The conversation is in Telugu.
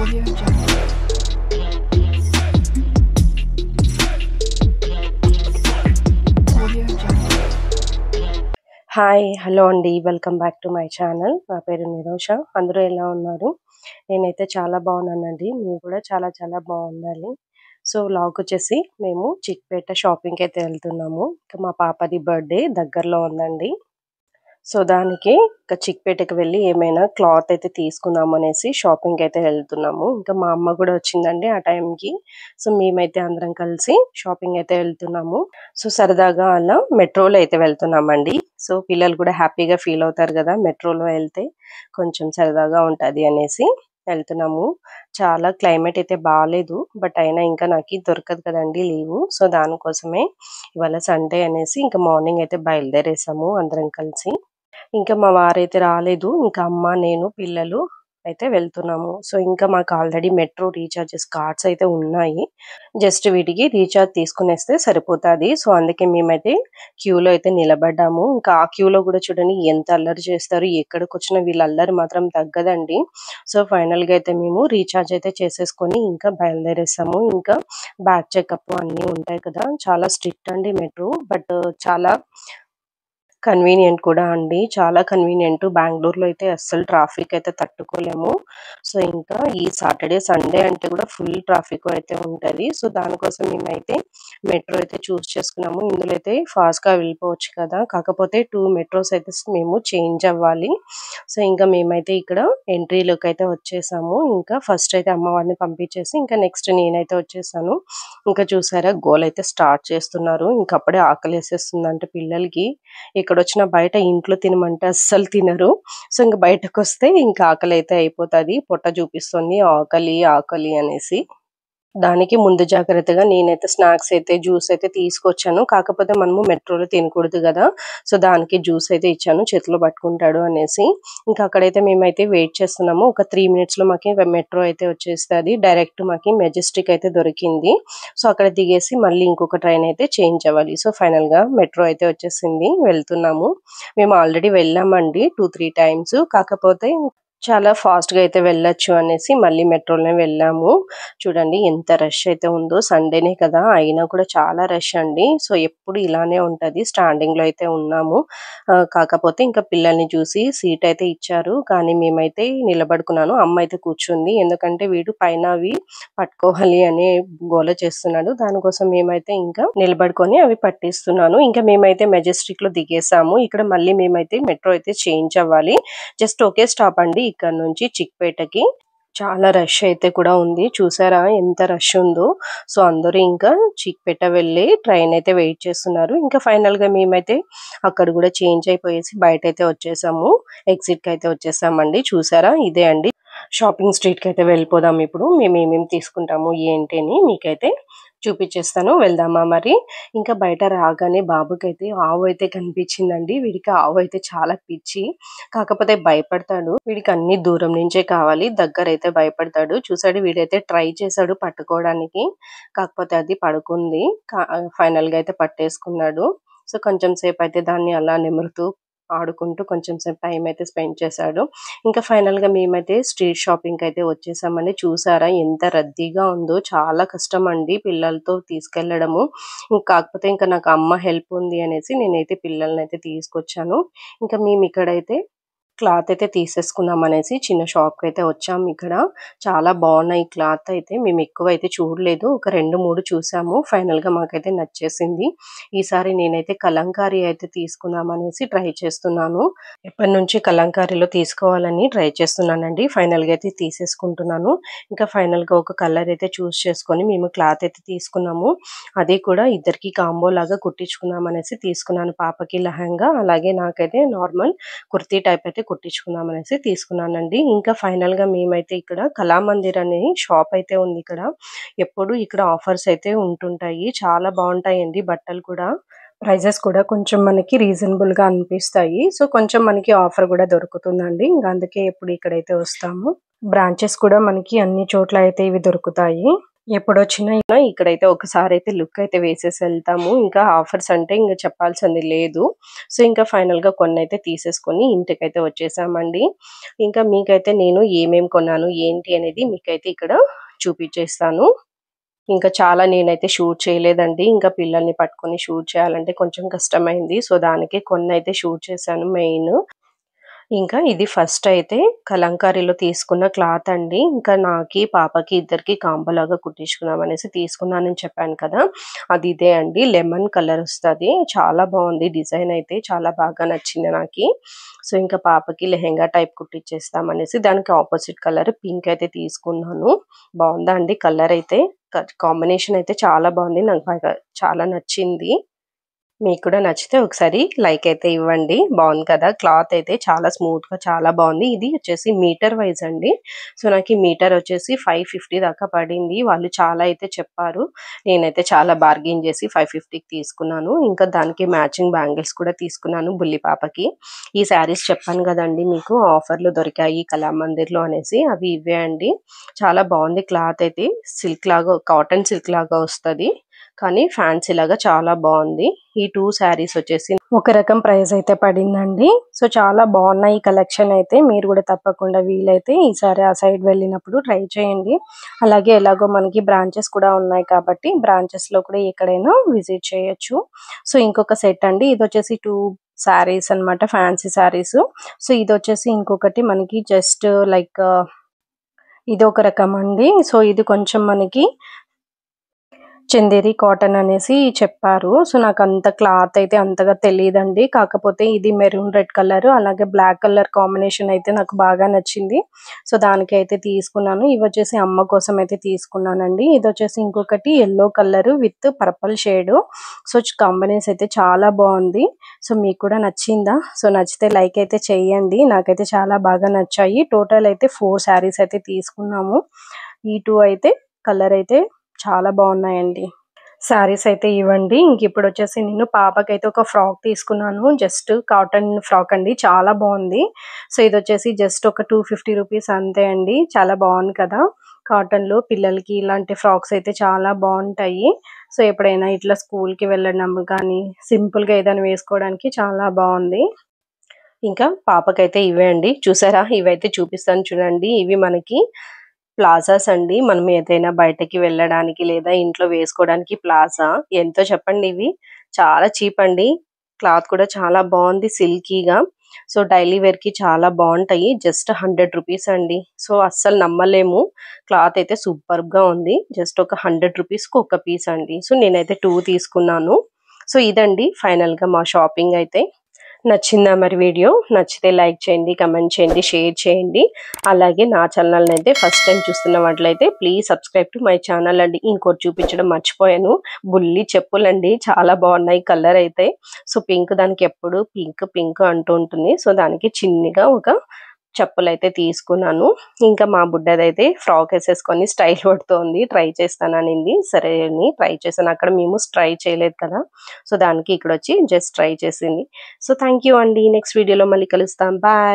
Audio Jungle. Audio Jungle. Hi hello అండి, welcome back to my channel. నా పేరు నిరోష. అందరూ ఎలా ఉన్నారు? నేనైతే చాలా బాగున్నానండి. మీరు కూడా చాలా చాలా బాగుండాలి. సో వ్లాగ్ వచ్చేసి మేము చిక్పేట షాపింగ్కి అయితే వెళ్తున్నాము. ఇంకా మా పాపది బర్త్డే దగ్గరలో ఉందండి. సో దానికి ఇంకా చిక్పేటకి వెళ్ళి ఏమైనా క్లాత్ అయితే తీసుకుందాం అనేసి షాపింగ్కి అయితే వెళ్తున్నాము. ఇంకా మా అమ్మ కూడా వచ్చిందండి ఆ టైంకి. సో మేమైతే అందరం కలిసి షాపింగ్ అయితే వెళ్తున్నాము. సో సరదాగా అలా మెట్రోలో అయితే వెళ్తున్నామండి. సో పిల్లలు కూడా హ్యాపీగా ఫీల్ అవుతారు కదా, మెట్రోలో వెళ్తే కొంచెం సరదాగా ఉంటుంది అనేసి వెళ్తున్నాము. చాలా క్లైమేట్ అయితే బాగాలేదు, బట్ అయినా ఇంకా నాకు దొరకదు కదండి లీవు. సో దానికోసమే ఇవాళ సండే అనేసి ఇంకా మార్నింగ్ అయితే బయలుదేరేసాము అందరం కలిసి. ఇంకా మా వారైతే రాలేదు. ఇంకా అమ్మ, నేను, పిల్లలు అయితే వెళ్తున్నాము. సో ఇంకా మాకు ఆల్రెడీ మెట్రో రీఛార్జెస్ కార్డ్స్ అయితే ఉన్నాయి. జస్ట్ వీటికి రీఛార్జ్ తీసుకునేస్తే సరిపోతుంది. సో అందుకే మేమైతే క్యూలో అయితే నిలబడ్డాము. ఇంకా ఆ క్యూలో కూడా చూడండి ఎంత అల్లరి చేస్తారు. ఎక్కడికి వచ్చినా వీళ్ళ అల్లరి మాత్రం తగ్గదండి. సో ఫైనల్గా అయితే మేము రీఛార్జ్ అయితే చేసేసుకొని ఇంకా బయలుదేరేసాము. ఇంకా బ్యాగ్ చెకప్ అన్నీ ఉంటాయి కదా, చాలా స్ట్రిక్ట్ అండి మెట్రో, బట్ చాలా కన్వీనియంట్ కూడా అండి. చాలా కన్వీనియంట్. బెంగళూరులో అయితే అస్సలు ట్రాఫిక్ అయితే తట్టుకోలేము. సో ఇంకా ఈ సాటర్డే సండే అంటే కూడా ఫుల్ ట్రాఫిక్ అయితే ఉంటుంది. సో దానికోసం మేమైతే మెట్రో అయితే చూస్ చేసుకున్నాము. ఇందులో అయితే ఫాస్ట్గా వెళ్ళిపోవచ్చు కదా, కాకపోతే 2 మెట్రోస్ అయితే మేము చేంజ్ అవ్వాలి. సో ఇంకా మేమైతే ఇక్కడ ఎంట్రీలోకి అయితే వచ్చేసాము. ఇంకా ఫస్ట్ అయితే అమ్మ వారిని పంపించేసి ఇంకా నెక్స్ట్ నేనైతే వచ్చేసాను. ఇంకా చూసారా గోల్ అయితే స్టార్ట్ చేస్తున్నారు. ఇంకా అప్పుడే ఆకలి వేసేస్తుంది అంటే పిల్లలకి. ఇక్కడ వచ్చిన బయట ఇంట్లో తినమంటే అస్సలు తినరు. సో ఇంక బయటకు వస్తే ఇంకా ఆకలి అయితే అయిపోతుంది. పొట్ట చూపిస్తుంది ఆకలి ఆకలి అనేసి. దానికి ముందు జాగ్రత్తగా నేనైతే స్నాక్స్ అయితే జ్యూస్ అయితే తీసుకొచ్చాను. కాకపోతే మనము మెట్రోలో తినకూడదు కదా, సో దానికి జ్యూస్ అయితే ఇచ్చాను, చేతిలో పట్టుకుంటాడు అనేసి. ఇంకా అక్కడైతే మేమైతే వెయిట్ చేస్తున్నాము. ఒక 3 మినిట్స్లో మాకి మెట్రో అయితే వచ్చేస్తుంది. డైరెక్ట్ మాకి మెజెస్టిక్ అయితే దొరికింది. సో అక్కడ దిగేసి మళ్ళీ ఇంకొక ట్రైన్ అయితే చేంజ్ అవ్వాలి. సో ఫైనల్గా మెట్రో అయితే వచ్చేసింది, వెళ్తున్నాము. మేము ఆల్రెడీ వెళ్ళామండి 2-3 టైమ్స్. కాకపోతే చాలా ఫాస్ట్గా అయితే వెళ్ళొచ్చు అనేసి మళ్ళీ మెట్రోలోనే వెళ్ళాము. చూడండి ఎంత రష్ అయితే ఉందో, సండేనే కదా అయినా కూడా చాలా రష్ అండి. సో ఎప్పుడు ఇలానే ఉంటుంది. స్టాండింగ్లో అయితే ఉన్నాము. కాకపోతే ఇంకా పిల్లల్ని చూసి సీట్ అయితే ఇచ్చారు, కానీ మేమైతే నిలబడుకున్నాను. అమ్మ అయితే కూర్చుంది, ఎందుకంటే వీడు పైన అవి పట్టుకోవాలి అనే గోల చేస్తున్నాడు. దానికోసం మేమైతే ఇంకా నిలబడుకొని అవి పట్టిస్తున్నాను. ఇంకా మేమైతే మెజెస్టిక్ లో దిగేసాము. ఇక్కడ మళ్ళీ మేమైతే మెట్రో అయితే చేంజ్ అవ్వాలి. జస్ట్ ఒకే స్టాప్ అండి ఇక్కడ నుంచి చిక్పేటకి. చాలా రష్ అయితే కూడా ఉంది. చూసారా ఎంత రష్ ఉందో. సో అందరూ ఇంకా చిక్పేట వెళ్ళి ట్రైన్ అయితే వెయిట్ చేస్తున్నారు. ఇంకా ఫైనల్ గా మేమైతే అక్కడ కూడా చేంజ్ అయిపోయేసి బయట అయితే వచ్చేసాము. ఎగ్జిట్ కి అయితే వచ్చేసామండి. చూసారా ఇదే అండి షాపింగ్ స్ట్రీట్ కి అయితే వెళ్ళిపోదాం. ఇప్పుడు మేము ఏమేమి తీసుకుంటాము ఏంటి అని మీకైతే చూపించేస్తాను. వెళ్దామా మరి? ఇంకా బయట రాగానే బాబుకైతే ఆవు అయితే కనిపించిందండి. వీడికి ఆవు అయితే చాలా పిచ్చి, కాకపోతే భయపడతాడు. వీడికి అన్ని దూరం నుంచే కావాలి, దగ్గర అయితే భయపడతాడు. చూసాడు వీడైతే ట్రై చేశాడు పట్టుకోవడానికి, కాకపోతే అది పడుకుంది. ఫైనల్ గా అయితే పట్టేసుకున్నాడు. సో కొంచెం సేపు అయితే దాన్ని అలా నిమురుతూ ఆడుకుంటూ కొంచెం సేపు టైం అయితే స్పెండ్ చేశాడు. ఇంకా ఫైనల్ గా మేమైతే స్ట్రీట్ షాపింగ్ అయితే వచ్చేసామండి. చూసారా ఎంత రద్దీగా ఉందో, చాలా కష్టం అండి పిల్లలతో తీసుకెళ్లడము. కాకపోతే ఇంకా నాకు అమ్మ హెల్ప్ ఉంది అనేసి నేనైతే పిల్లల్ని అయితే తీసుకొచ్చాను. ఇంకా మేము ఇక్కడైతే క్లాత్ అయితే తీసేసుకుందాం అనేసి చిన్న షాప్ కి అయితే వచ్చాము. ఇక్కడ చాలా బాగున్నాయి క్లాత్ అయితే. మేము ఎక్కువ అయితే చూడలేదు, ఒక 2-3 చూసాము. ఫైనల్ గా మాకైతే నచ్చేసింది. ఈసారి నేనైతే కలంకారీ అయితే తీసుకుందాం అనేసి ట్రై చేస్తున్నాను. ఎప్పటి నుంచి కలంకారీలో తీసుకోవాలని ట్రై చేస్తున్నానండి. ఫైనల్ గా అయితే తీసేసుకుంటున్నాను. ఇంకా ఫైనల్ గా ఒక కలర్ అయితే చూస్ చేసుకొని మేము క్లాత్ అయితే తీసుకున్నాము. అది కూడా ఇద్దరికి కాంబో లాగా కుట్టించుకుందాం అనేసి తీసుకున్నాను. పాపకి లెహంగా, అలాగే నాకైతే నార్మల్ కుర్తీ టైప్ అయితే కుట్టించుకుందాం అనేసి తీసుకున్నానండి. ఇంకా ఫైనల్ గా మేమైతే ఇక్కడ కళామందిర్ అనే షాప్ అయితే ఉంది. ఇక్కడ ఎప్పుడు ఇక్కడ ఆఫర్స్ అయితే ఉంటుంటాయి, చాలా బాగుంటాయండి బట్టలు కూడా. ప్రైజెస్ కూడా కొంచెం మనకి రీజనబుల్ గా అనిపిస్తాయి. సో కొంచెం మనకి ఆఫర్ కూడా దొరుకుతుందండి. ఇంకా అందుకే ఎప్పుడు ఇక్కడైతే వస్తాము. బ్రాంచెస్ కూడా మనకి అన్ని చోట్ల అయితే ఇవి దొరుకుతాయి. ఎప్పుడొచ్చినా ఇక్కడైతే ఒకసారి అయితే లుక్ అయితే వేసేసి వెళ్తాము. ఇంకా ఆఫర్స్ అంటే ఇంక చెప్పాల్సింది లేదు. సో, ఇంకా ఫైనల్‌గా కొన్నైతే తీసేసుకొని ఇంటికైతే వచ్చేసామండి. ఇంకా మీకైతే నేను ఏమేమి కొన్నాను, ఏంటి అనేది మీకైతే ఇక్కడ చూపించేస్తాను. ఇంకా చాలా నేనైతే షూట్ చేయలేదండి. ఇంకా పిల్లల్ని పట్టుకొని షూట్ చేయాలంటే కొంచెం కష్టమైంది. సో, దానికే కొన్నైతే షూట్ చేశాను మెయిన్. ఇంకా ఇది ఫస్ట్ అయితే కలంకారీలో తీసుకున్న క్లాత్ అండి. ఇంకా నాకి, పాపకి ఇద్దరికి కాంబోలాగా కుట్టించుకుందాం అనేసి తీసుకున్నానని చెప్పాను కదా! అది ఇదే అండి. లెమన్ కలర్ వస్తది. చాలా బావుంది డిజైన్ అయితే. చాలా బాగా నచ్చింది నాకి. సో, ఇంకా పాపకి లెహెంగా టైప్ కుట్టిచ్చేస్తాం అనేసి దానికి ఆపోజిట్ కలర్ పింక్ అయితే తీసుకున్నాను. బావుందా అండి కలర్ అయితే? కాంబినేషన్ అయితే చాలా బావుంది. నాకు బాగా చాలా నచ్చింది. మీకు కూడా నచ్చితే ఒకసారి లైక్ అయితే ఇవ్వండి. బావుంది కదా! క్లాత్ అయితే చాలా స్మూత్‌గా చాలా బావుంది. ఇది వచ్చేసి మీటర్ వైస్ అండి. సో, నాకీ మీటర్ వచ్చేసి 550 దాకా పడింది. వాళ్ళు చాలా అయితే చెప్పారు. నేనైతే చాలా బార్గెయిన్ చేసి 550కి తీసుకున్నాను. ఇంకా దానికి మ్యాచింగ్ బ్యాంగిల్స్ కూడా తీసుకున్నాను బుల్లి పాపకి. ఈ శారీస్ చెప్పాను గదండీ మీకు ఆఫర్‌లో దొరికాయి కళామందిర్‌లో అనేసి. అవి ఇవే అండి. చాలా బావుంది క్లాత్ అయితే. సిల్క్ లాగా కాటన్ సిల్క్ లాగా వస్తది. కానీ ఫ్యాన్సీ లాగా చాలా బావుంది. ఈ 2 శారీస్ వచ్చేసి ఒక రకం ప్రైస్ అయితే పడిందండి. సో, చాలా బావున్నాయి ఈ కలెక్షన్ అయితే. మీరు కూడా తప్పకుండా వీలైతే ఈసారి ఆ సైడ్ వెళ్ళినప్పుడు ట్రై చేయండి. అలాగే ఎలాగో మనకి బ్రాంచెస్ కూడా ఉన్నాయి కాబట్టి బ్రాంచెస్‌లో కూడా ఎక్కడైనా విజిట్ చేయొచ్చు. సో, ఇంకొక సెట్ అండి. ఇదొచ్చేసి 2 శారీస్ అన్నమాట. ఫ్యాన్సీ శారీస్. సో, ఇదొచ్చేసి ఇంకొకటి మనకి జస్ట్ లైక్ ఇదొక రకం అండి. సో, ఇది కొంచెం మనకి చందేరి కాటన్ అనేసి చెప్పారు. సో, నాకంత క్లాత్ అయితే అంతగా తెలీదండి. కాకపోతే ఇది మెరూన్ రెడ్ కలర్ అలాగే బ్లాక్ కలర్ కాంబినేషన్ అయితే నాకు బాగా నచ్చింది. సో, దానికైతే తీసుకున్నాను. ఇవొచ్చేసి అమ్మ కోసం అయితే తీసుకున్నానండి. ఇదొచ్చేసి ఇంకొకటి yellow colour with purple shade. So, combination అయితే చాలా బావుంది. సో, మీకు కూడా నచ్చిందా? సో, నచ్చితే లైక్ అయితే చేయండి. నాకైతే చాలా బాగా నచ్చాయి. టోటల్ అయితే 4 శారీస్ అయితే తీసుకున్నాము. ఈ 2 అయితే కలర్ అయితే చాలా బావున్నాయండి. శారీస్ అయితే ఇవ్వండి. ఇంకిప్పుడొచ్చేసి నేను పాపకైతే ఒక ఫ్రాక్ తీసుకున్నాను. జస్ట్ కాటన్ ఫ్రాక్ అండి. చాలా బావుంది. సో, ఇదొచ్చేసి జస్ట్ ఒక 250 రూపీస్ అంతే అండి. చాలా బావుంది కదా! కాటన్‌లో పిల్లలకి ఇలాంటి ఫ్రాక్స్ అయితే చాలా బావుంటాయి. సో, ఎప్పుడైనా ఇట్లా స్కూల్‌కి వెళ్ళడం కానీ, సింపుల్‌గా ఏదైనా వేసుకోవడానికి చాలా బావుంది. ఇంకా పాపకైతే ఇవే అండి. చూసారా? ఇవైతే చూపిస్తాను చూడండి. ఇవి మనకి ప్లాజాస్ అండి. మనం ఏదైనా బయటకి వెళ్ళడానికి లేదా ఇంట్లో వేసుకోవడానికి ప్లాజా. ఎంతో చెప్పండి ఇవి. చాలా చీప్ అండి. క్లాత్ కూడా చాలా బావుంది సిల్కీగా. సో, డైలీ వేర్‌కి చాలా బావుంటాయి. జస్ట్ 100 రూపీస్ అండి. సో, అస్సలు నమ్మలేము. క్లాత్ అయితే సూపర్బ్‌గా ఉంది. జస్ట్ ఒక 100 రూపీస్‌కి ఒక పీస్ అండి. సో, నేనైతే 2 తీసుకున్నాను. సో, ఇదండి ఫైనల్‌గా మా షాపింగ్ అయితే. నచ్చిందా మరి వీడియో? నచ్చితే లైక్ చేయండి, కమెంట్ చేయండి, షేర్ చేయండి. అలాగే నా ఛానల్‌నైతే ఫస్ట్ టైమ్ చూస్తున్నవాట్లయితే please subscribe to my channel అండి. ఇంకోటి చూపించడం మర్చిపోయాను. బుల్లి చెప్పులండి. చాలా బాగున్నాయి కలర్ అయితే. సో, పింక్ దానికి ఎప్పుడు పింక్ పింక్ అంటూ ఉంటుంది. సో, దానికి చిన్నిగా ఒక చెప్పులైతే తీసుకున్నాను. ఇంకా మా బుడ్డదైతే ఫ్రాక్ ఏసేసుకొని స్టైల్ కొడుతోంది. ట్రై చేస్తాననింది. సరే అని ట్రై చేశాను. అక్కడ మేము ట్రై చేయలేదు కదా! సో, దానికి ఇక్కడొచ్చి జస్ట్ ట్రై చేసింది. సో, థాంక్ యూ అండి. నెక్స్ట్ వీడియోలో మళ్ళీ కలుస్తాం. బాయ్.